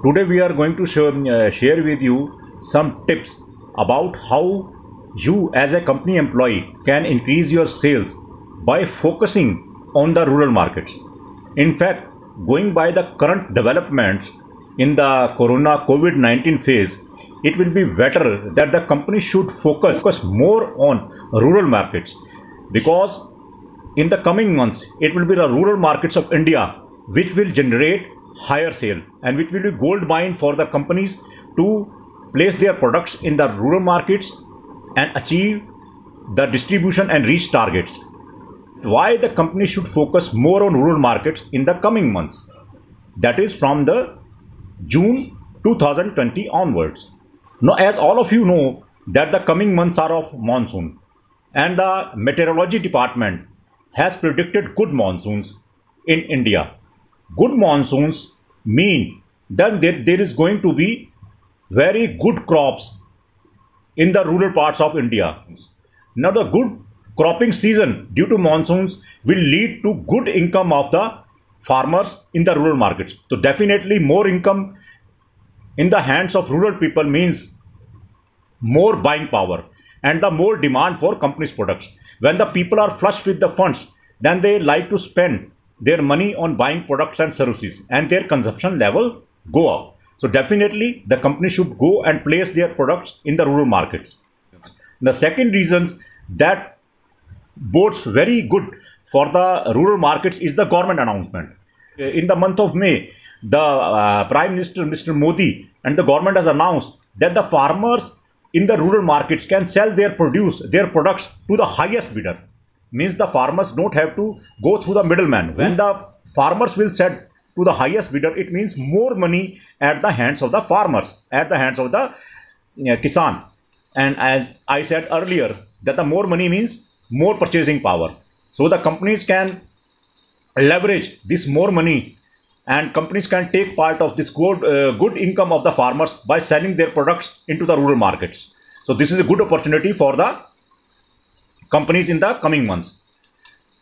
Today we are going to share with you some tips about how you as a company employee can increase your sales by focusing on the rural markets. In fact, going by the current developments in the Corona COVID-19 phase, it will be better that the company should focus more on rural markets, because in the coming months it will be the rural markets of India which will generate higher sale and which will be gold mine for the companies to place their products in the rural markets and achieve the distribution and reach targets. Why the company should focus more on rural markets in the coming months, that is from the June 2020 onwards. Now, as all of you know that the coming months are of monsoon, and the meteorology department has predicted good monsoons in India. Good monsoons mean that there is going to be very good crops in the rural parts of India. Now, the good cropping season due to monsoons will lead to good income of the farmers in the rural markets. So definitely more income in the hands of rural people means more buying power and the more demand for companies' products. When the people are flush with the funds, then they like to spend their money on buying products and services, and their consumption level go up. So definitely the company should go and place their products in the rural markets. The second reasons that bodes very good for the rural markets is the government announcement. In the month of May, the Prime Minister Mr. Modi and the government has announced that the farmers in the rural markets can sell their products to the highest bidder. Means the farmers don't have to go through the middleman. When the farmers will sell to the highest bidder, it means more money at the hands of the farmers, at the hands of the kisan. And as I said earlier, that the more money means more purchasing power. So the companies can leverage this more money, and companies can take part of this good income of the farmers by selling their products into the rural markets. So this is a good opportunity for the companies in the coming months.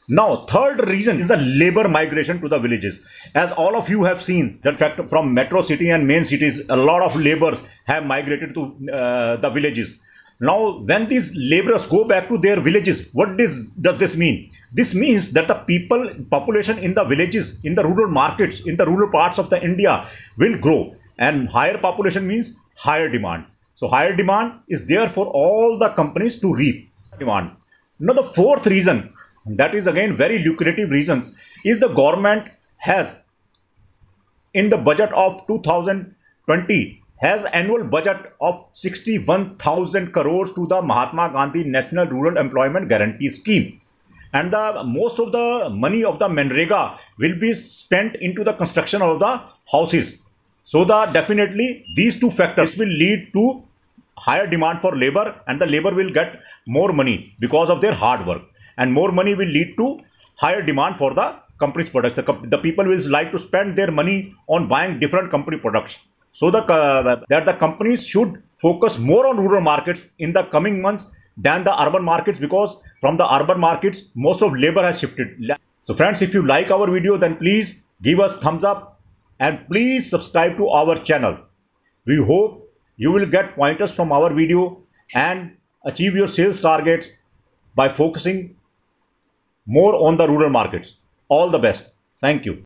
Now, third reason is the labor migration to the villages. As all of you have seen, that fact from metro city and main cities, a lot of laborers have migrated to the villages. Now, when these laborers go back to their villages, what does this mean? This means that the population in the villages, in the rural markets, in the rural parts of the India will grow, and higher population means higher demand. So higher demand is there for all the companies to reap demand. Now, the fourth reason, that is again very lucrative reasons, is the government has in the budget of 2020 has annual budget of 61,000 crores to the Mahatma Gandhi National Rural Employment Guarantee Scheme. And the most of the money of the Manrega will be spent into the construction of the houses. So definitely these two factors will lead to higher demand for labor, and the labor will get more money because of their hard work, and more money will lead to higher demand for the company's products. The people will like to spend their money on buying different company products. So that the companies should focus more on rural markets in the coming months than the urban markets, because from the urban markets most of labor has shifted. So friends, if you like our video, then please give us thumbs up and please subscribe to our channel. We hope you will get pointers from our video and achieve your sales targets by focusing more on the rural markets. All the best. Thank you.